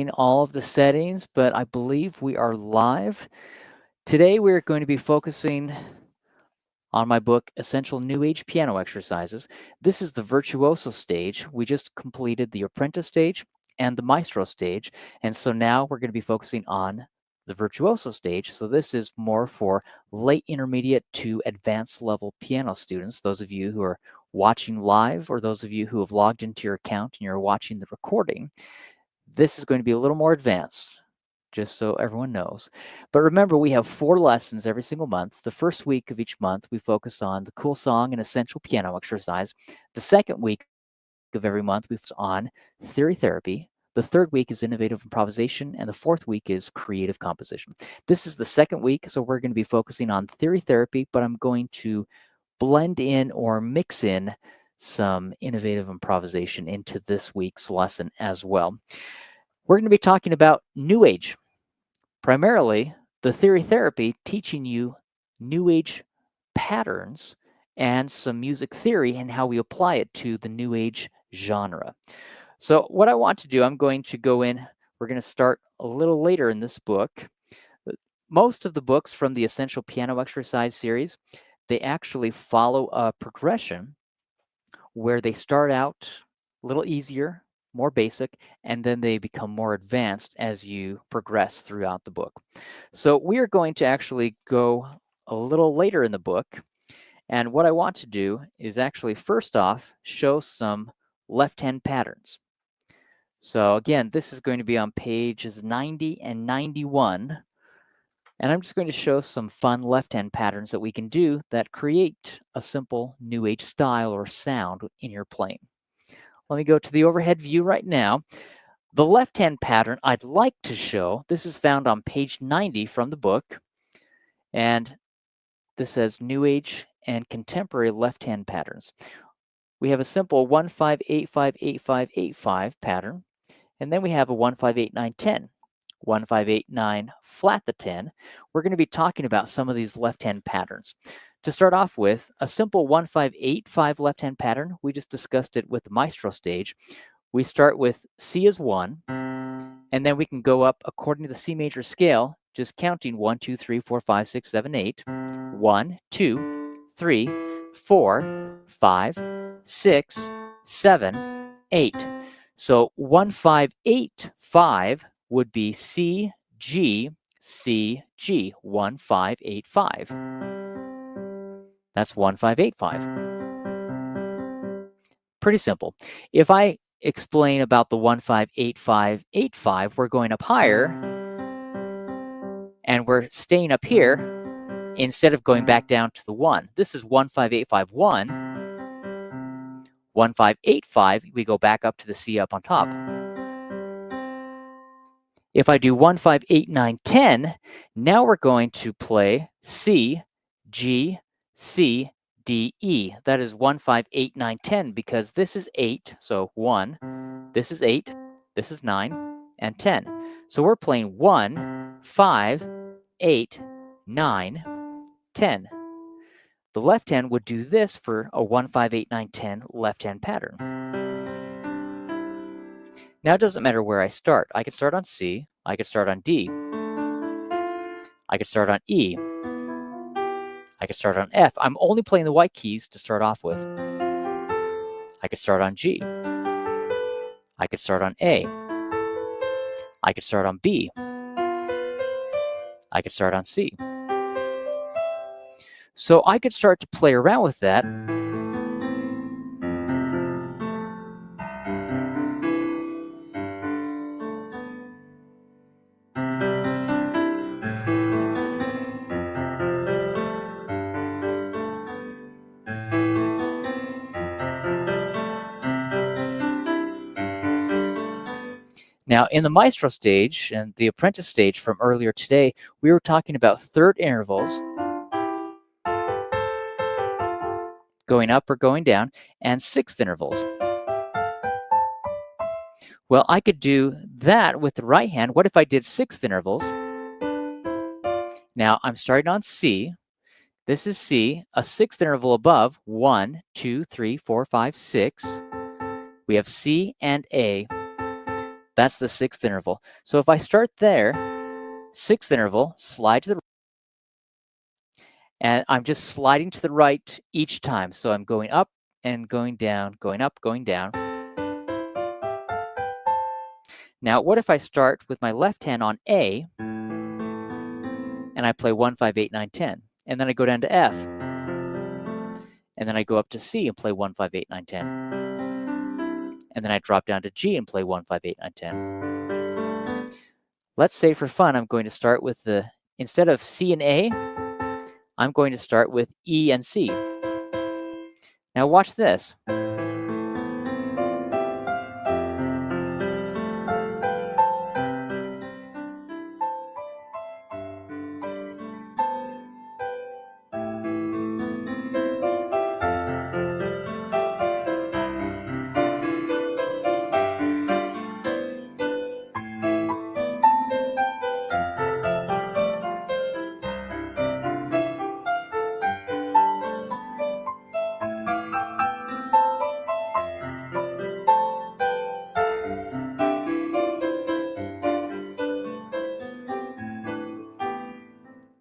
checking all of the settings, but I believe we are live. Today we're going to be focusing on my book, Essential New Age Piano Exercises. This is the Virtuoso Stage. We just completed the Apprentice Stage and the Maestro Stage, and so now we're going to be focusing on the Virtuoso Stage. So this is more for late intermediate to advanced level piano students, those of you who are watching live or those of you who have logged into your account and you're watching the recording. This is going to be a little more advanced, just so everyone knows. But remember, we have 4 lessons every single month. The first week of each month, we focus on the cool song and essential piano exercise. The second week of every month, we focus on theory therapy. The third week is innovative improvisation, and the fourth week is creative composition. This is the second week, so we're going to be focusing on theory therapy, but I'm going to blend in or mix in some innovative improvisation into this week's lesson as well. We're going to be talking about New Age, primarily the theory therapy, teaching you New Age patterns and some music theory and how we apply it to the New Age genre. So what I want to do, I'm going to go in, we're going to start a little later in this book. Most of the books from the Essential Piano Exercise series, they actually follow a progression where they start out a little easier, more basic, and then they become more advanced as you progress throughout the book. So we are going to actually go a little later in the book, and what I want to do is actually first off show some left-hand patterns. So again, this is going to be on pages 90 and 91, and I'm just going to show some fun left-hand patterns that we can do that create a simple New Age style or sound in your playing. Let me go to the overhead view right now. The left-hand pattern I'd like to show, this is found on page 90 from the book, and this says New Age and Contemporary Left-Hand Patterns. We have a simple 1-5-8-5-8-5-8-5 pattern, and then we have a 1-5-8-9-10. 1-5-8-9 flat the 10. We're going to be talking about some of these left-hand patterns. To start off with, a simple 1-5-8-5 left-hand pattern, we just discussed it with the Maestro Stage. We start with C as 1, and then we can go up according to the C major scale, just counting 1, 2, 3, 4, 5, 6, 7, 8. 1, 2, 3, 4, 5, 6, 7, 8. So 1-5-8-5 would be C, G, C, G, 1-5-8-5. That's 1-5-8-5. Pretty simple. If I explain about the 1-5-8-5-8-5, we're going up higher, and we're staying up here instead of going back down to the 1. This is 1-5-8-5-1. 1-5-8-5, we go back up to the C up on top. If I do 1-5-8-9-10, now we're going to play C, G, C, D, E. That is 1-5-8-9-10 because this is 8, so 1, this is 8, this is 9, and 10. So we're playing 1, 5, 8, 9, 10. The left hand would do this for a 1-5-8-9-10 left-hand pattern. Now it doesn't matter where I start. I could start on C, I could start on D, I could start on E, I could start on F. I'm only playing the white keys to start off with. I could start on G, I could start on A, I could start on B, I could start on C. So I could start to play around with that. Now, in the Maestro Stage and the Apprentice Stage from earlier today, we were talking about third intervals, going up or going down, and sixth intervals. Well, I could do that with the right hand. What if I did sixth intervals? Now, I'm starting on C. This is C, a sixth interval above, 1, 2, 3, 4, 5, 6. We have C and A. That's the sixth interval. So if I start there, sixth interval, slide to the right, and I'm just sliding to the right each time. So I'm going up and going down, going up, going down. Now, what if I start with my left hand on A, and I play 1, 5, 8, 9, 10, and then I go down to F, and then I go up to C and play 1, 5, 8, 9, 10, and then I drop down to G and play 1, 5, 8, 9, 10. Let's say for fun, I'm going to start with instead of C and A, I'm going to start with E and C. Now watch this.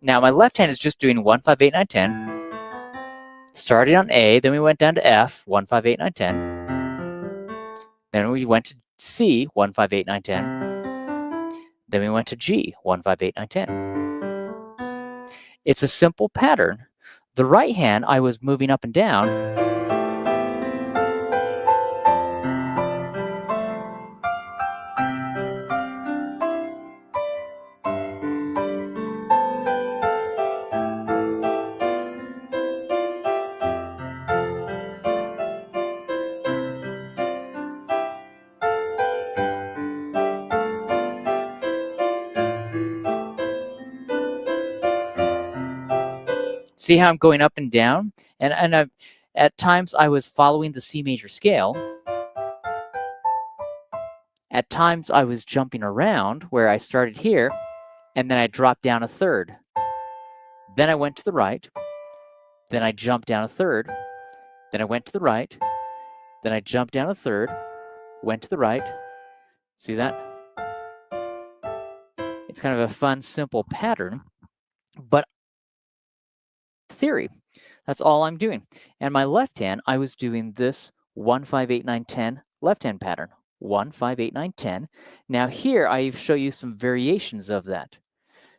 Now my left hand is just doing 1, 5, 8, 9, 10. Starting on A, then we went down to F, 1, 5, 8, 9, 10. Then we went to C, 1, 5, 8, 9, 10. Then we went to G, 1, 5, 8, 9, 10. It's a simple pattern. The right hand, I was moving up and down. See how I'm going up and down? And at times I was following the C major scale. At times I was jumping around where I started here, and then I dropped down a third. Then I went to the right. Then I jumped down a third. Then I went to the right. Then I jumped down a third, went to the right. See that? It's kind of a fun, simple pattern, but theory. That's all I'm doing. And my left hand, I was doing this 1, 5, 8, 9, 10 left hand pattern. 1, 5, 8, 9, 10. Now here I show you some variations of that.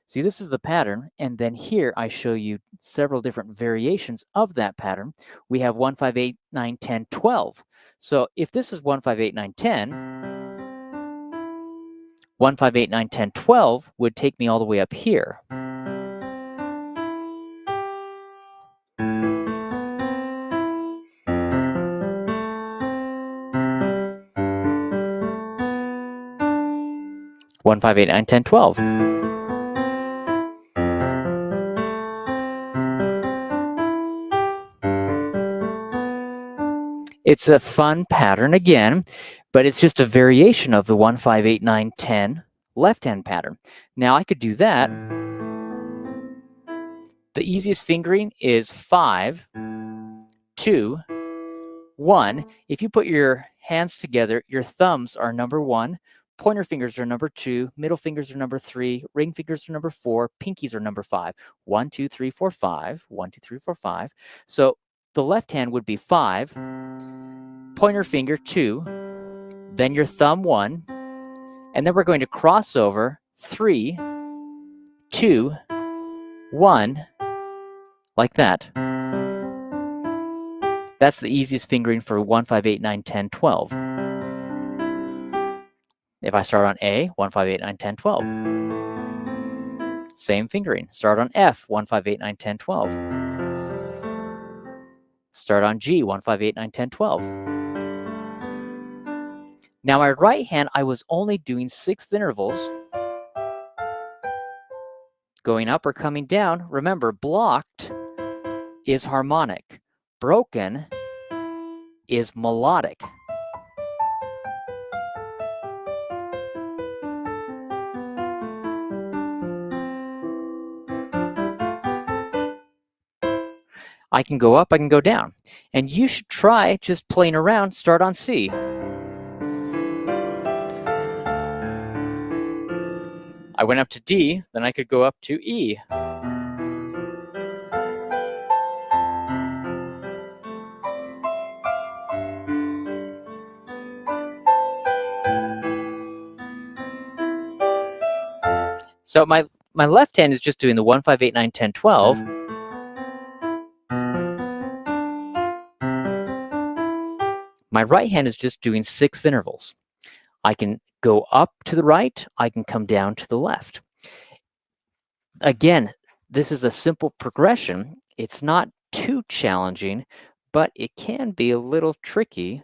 See, this is the pattern, and then here I show you several different variations of that pattern. We have 1, 5, 8, 9, 10, 12. So if this is 1, 5, 8, 9, 10, 1, 5, 8, 9, 10, 12 would take me all the way up here. One, 5, 8, 9, 10, 12. It's a fun pattern again, but it's just a variation of the 1, 5, 8, 9, 10 left-hand pattern. Now I could do that. The easiest fingering is 5, 2, 1. If you put your hands together, your thumbs are number 1, pointer fingers are number 2, middle fingers are number 3, ring fingers are number 4, pinkies are number 5. 1, 2, 3, 4, 5. 1, 2, 3, 4, 5. So the left hand would be 5, pointer finger 2, then your thumb 1, and then we're going to cross over 3, 2, 1, like that. That's the easiest fingering for 1, 5, 8, 9, 10, 12. If I start on A, 1, 5, 8, 9, 10, 12. Same fingering. Start on F, 1, 5, 8, 9, 10, 12. Start on G, 1, 5, 8, 9, 10, 12. Now my right hand, I was only doing sixth intervals. Going up or coming down. Remember, blocked is harmonic. Broken is melodic. I can go up, I can go down. And you should try just playing around, start on C. I went up to D, then I could go up to E. So my left hand is just doing the 1, 5, 8, 9, 10, 12. My right hand is just doing 6th intervals. I can go up to the right, I can come down to the left. Again, this is a simple progression. It's not too challenging, but it can be a little tricky,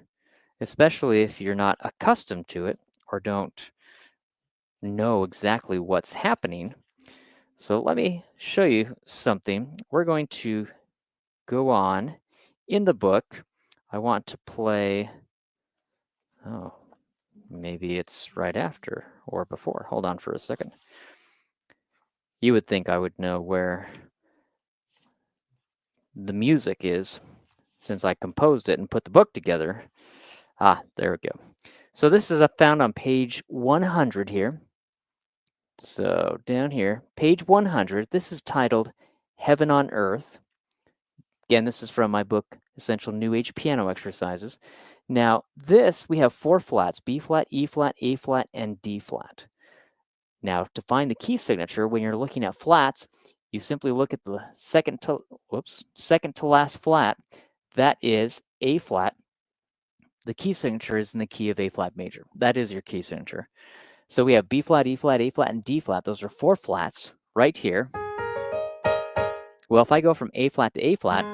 especially if you're not accustomed to it or don't know exactly what's happening. So let me show you something. We're going to go on in the book. I want to play, oh, maybe it's right after or before. Hold on for a second. You would think I would know where the music is since I composed it and put the book together. Ah, there we go. So this is found on page 100 here. So down here, page 100, this is titled Heaven on Earth. Again, this is from my book, Essential New Age Piano Exercises. Now, this, we have 4 flats, B flat, E flat, A flat, and D flat. Now, to find the key signature, when you're looking at flats, you simply look at the second to last flat. That is A flat. The key signature is in the key of A flat major. That is your key signature. So we have B flat, E flat, A flat, and D flat. Those are 4 flats right here. Well, if I go from A flat to A flat,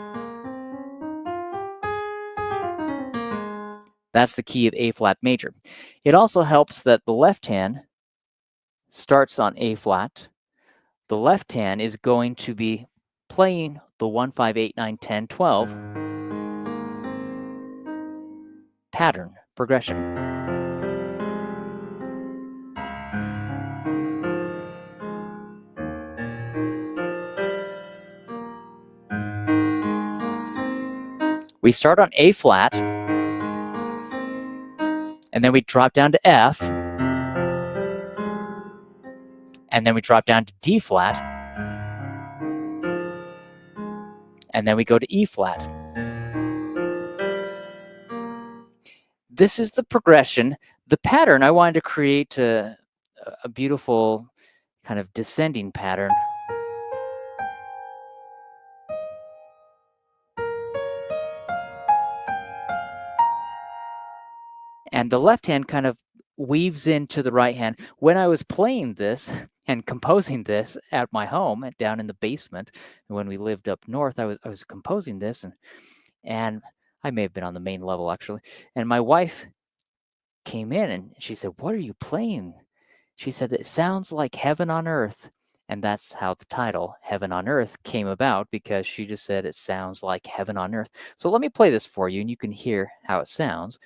that's the key of A flat major. It also helps that the left hand starts on A flat. The left hand is going to be playing the 1, 5, 8, 9, 10, 12 pattern progression. We start on A flat, and then we drop down to F, and then we drop down to D flat, and then we go to E flat. This is the progression. The pattern, I wanted to create a beautiful kind of descending pattern. And the left hand kind of weaves into the right hand. When I was playing this and composing this at my home down in the basement, when we lived up north, I was composing this, and I may have been on the main level actually. And my wife came in and she said, "What are you playing?" She said, "It sounds like heaven on earth." And that's how the title, Heaven on Earth, came about, because she just said it sounds like heaven on earth. So let me play this for you and you can hear how it sounds.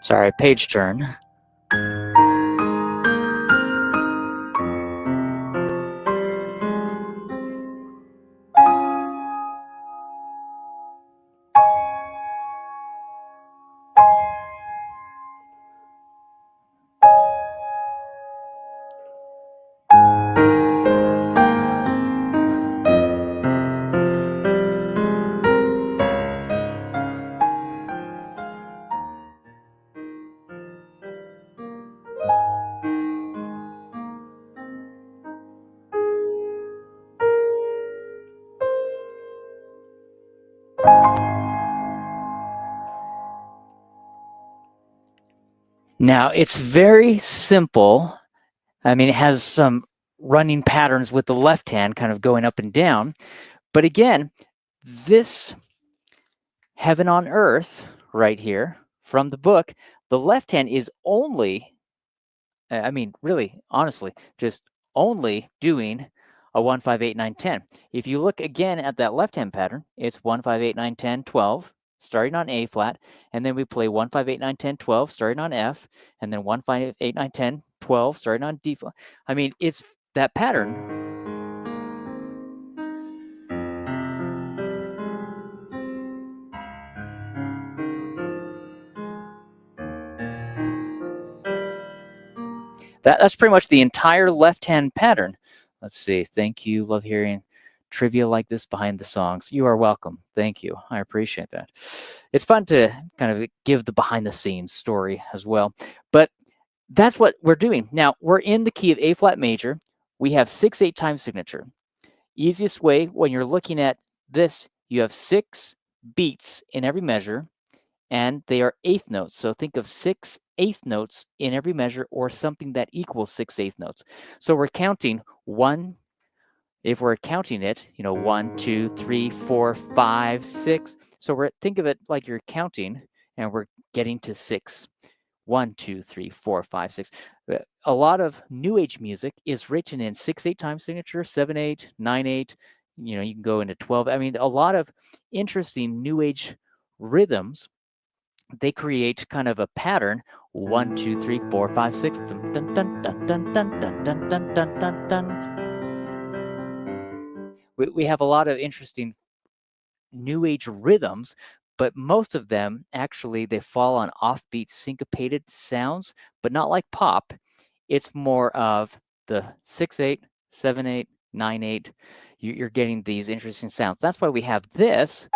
Sorry, page turn. Now, it's very simple. I mean, it has some running patterns with the left hand kind of going up and down. But again, this heaven on earth right here from the book, the left hand is only, I mean, really, honestly, just only doing a 1, 5, 8, 9, 10. If you look again at that left hand pattern, it's 1, 5, 8, 9, 10, 12, starting on A flat, and then we play 1, 5, 8, 9, 10, 12, starting on F, and then 1, 5, 8, 9, 10, 12, starting on D flat. I mean, it's that pattern. That's pretty much the entire left-hand pattern. Let's see. Thank you. Love hearing trivia like this behind the songs. You are welcome. Thank you. I appreciate that. It's fun to kind of give the behind-the-scenes story as well. But that's what we're doing. Now, we're in the key of A flat major. We have 6/8 time signature. Easiest way when you're looking at this, you have 6 beats in every measure, and they are eighth notes. So think of 6/8 notes in every measure, or something that equals 6/8 notes. So we're counting 1, if we're counting it, 1, 2, 3, 4, 5, 6. So think of it like you're counting, and we're getting to 6. 1, 2, 3, 4, 5, 6. A lot of New Age music is written in 6/8 time signature, 7/8, 9/8. You can go into 12. I mean, a lot of interesting New Age rhythms. They create kind of a pattern. 1, 2, 3, 4, 5, 6. Dun, dun, dun, dun, dun, dun, dun, dun, dun, dun, dun, dun. We have a lot of interesting New Age rhythms, but most of them actually they fall on offbeat syncopated sounds, but not like pop. It's more of the 6/8, 7/8, 9/8. You're getting these interesting sounds. That's why we have this.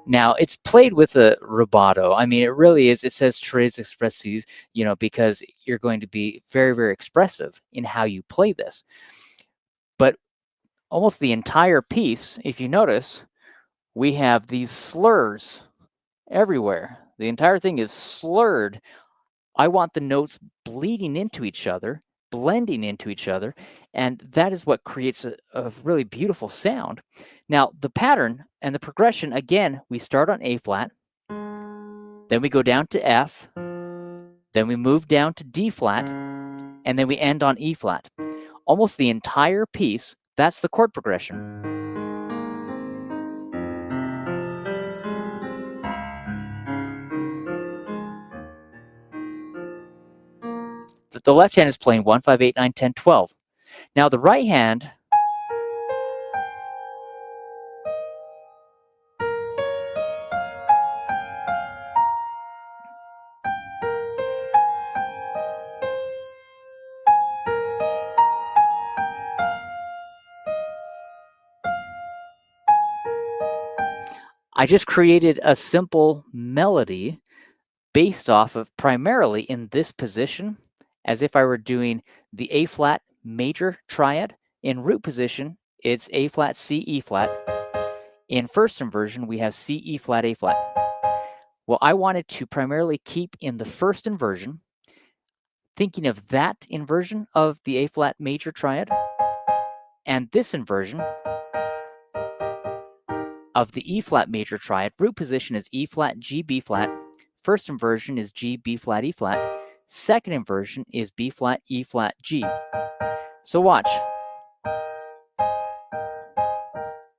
Now, it's played with a rubato. I mean, it really is. It says tres expressive, because you're going to be very, very expressive in how you play this. But almost the entire piece, if you notice, we have these slurs everywhere. The entire thing is slurred. I want the notes bleeding into each other, blending into each other, and that is what creates a really beautiful sound. Now, the pattern and the progression, again, we start on A flat, then we go down to F, then we move down to D flat, and then we end on E flat. Almost the entire piece, that's the chord progression. The left hand is playing 1, 5, 8, 9, 10, 12. Now the right hand, I just created a simple melody based off of primarily in this position, as if I were doing the A flat major triad. In root position, it's A flat, C, E flat. In first inversion, we have C, E flat, A flat. Well, I wanted to primarily keep in the first inversion, thinking of that inversion of the A flat major triad, and this inversion of the E flat major triad, root position is E flat, G, B flat. First inversion is G, B flat, E flat. Second inversion is B flat, E flat, G. So watch.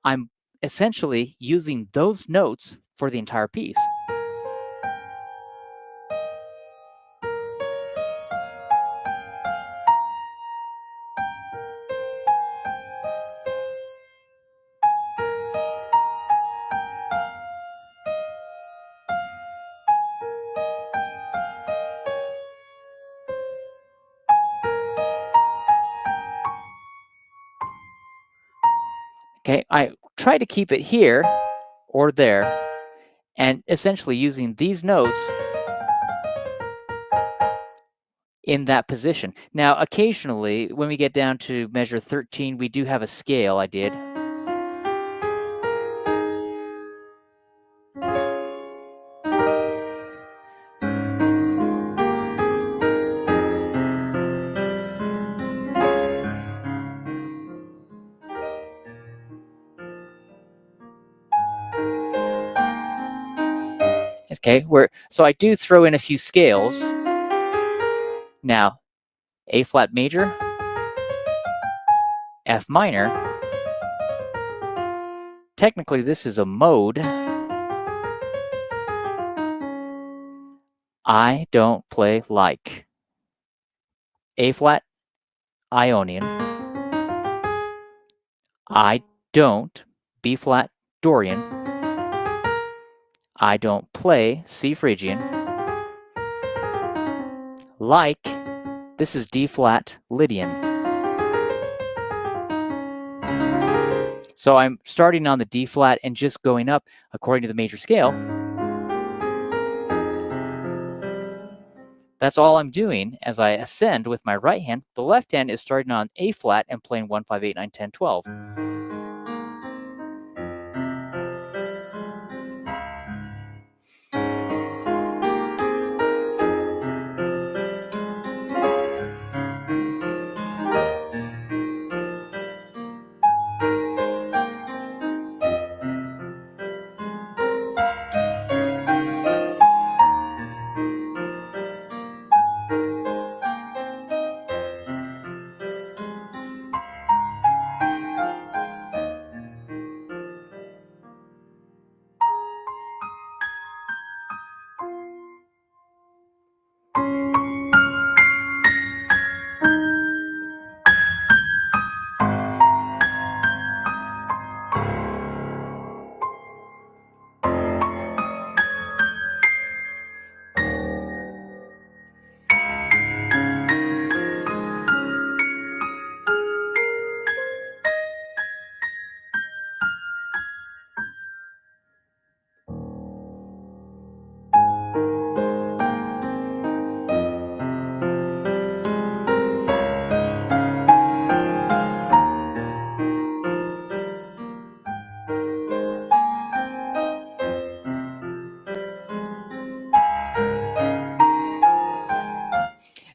I'm essentially using those notes for the entire piece. Okay, I try to keep it here or there, and essentially using these notes in that position. Now, occasionally, when we get down to measure 13, we do have a scale I did. Okay, so I do throw in a few scales. Now, A flat major, F minor. Technically, this is a mode. I don't play like. A flat, Ionian. I don't. B flat, Dorian. I don't play C Phrygian. Like, this is D flat, Lydian. So I'm starting on the D flat and just going up according to the major scale. That's all I'm doing as I ascend with my right hand. The left hand is starting on A flat and playing 1, 5, 8, 9, 10, 12.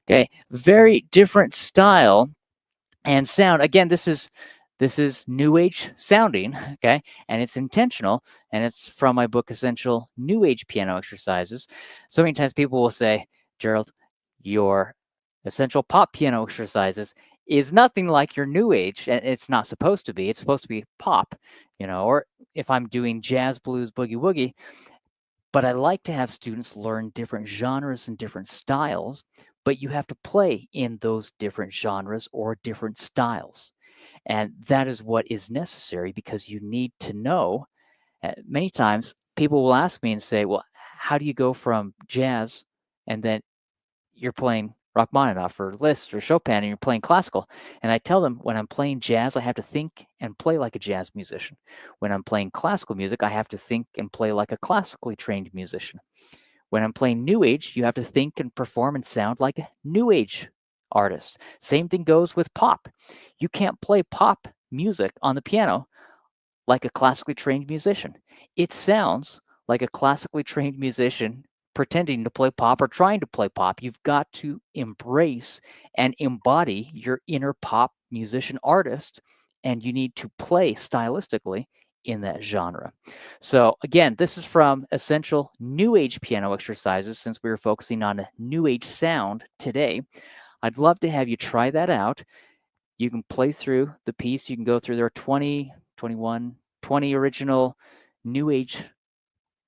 Okay, very different style and sound. Again, this is new age sounding, okay, and it's intentional, and it's from my book Essential New Age Piano Exercises. So many times people will say, Gerald, your essential pop piano exercises is nothing like your new age, and it's not supposed to be. It's supposed to be pop, or if I'm doing jazz, blues, boogie woogie. But I like to have students learn different genres and different styles, but you have to play in those different genres or different styles. And that is what is necessary, because you need to know. Many times people will ask me and say, well, how do you go from jazz and then you're playing Rachmaninoff or Liszt or Chopin and you're playing classical? And I tell them, when I'm playing jazz, I have to think and play like a jazz musician. When I'm playing classical music, I have to think and play like a classically trained musician. When I'm playing new age, you have to think and perform and sound like a new age artist. Same thing goes with pop. You can't play pop music on the piano like a classically trained musician. It sounds like a classically trained musician pretending to play pop or trying to play pop. You've got to embrace and embody your inner pop musician artist, and you need to play stylistically in that genre. So again, this is from Essential New Age Piano Exercises, since we were focusing on a New Age sound today. I'd love to have you try that out. You can play through the piece. You can go through, there are 20, 21, 20 original New Age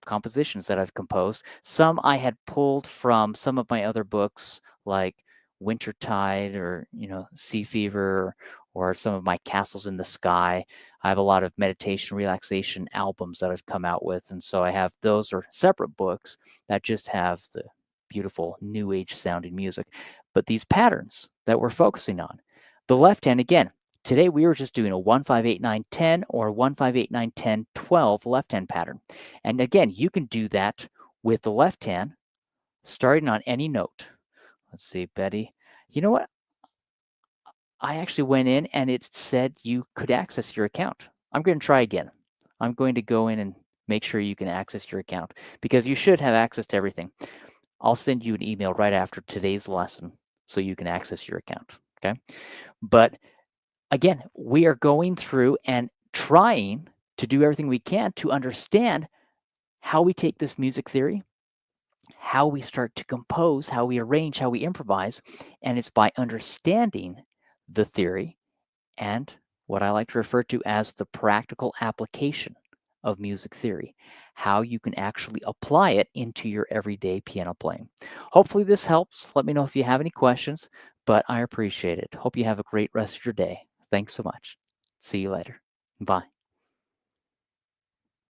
compositions that I've composed. Some I had pulled from some of my other books, like Wintertide or, Sea Fever, or some of my Castles in the Sky. I have a lot of meditation relaxation albums that I've come out with. And so I have those are separate books that just have the beautiful new age sounding music. But these patterns that we're focusing on, the left hand, again, today we were just doing a 1, 5, 8, 9, 10 or 1, 5, 8, 9, 10, 12 left hand pattern. And again, you can do that with the left hand, starting on any note. Let's see, Betty. You know what? I actually went in and it said you could access your account. I'm going to try again. I'm going to go in and make sure you can access your account, because you should have access to everything. I'll send you an email right after today's lesson so you can access your account. Okay. But again, we are going through and trying to do everything we can to understand how we take this music theory, how we start to compose, how we arrange, how we improvise. And it's by understanding the theory and what I like to refer to as the practical application of music theory, how you can actually apply it into your everyday piano playing. Hopefully this helps. Let me know if you have any questions, but I appreciate it. Hope you have a great rest of your day. Thanks so much. See you later. Bye.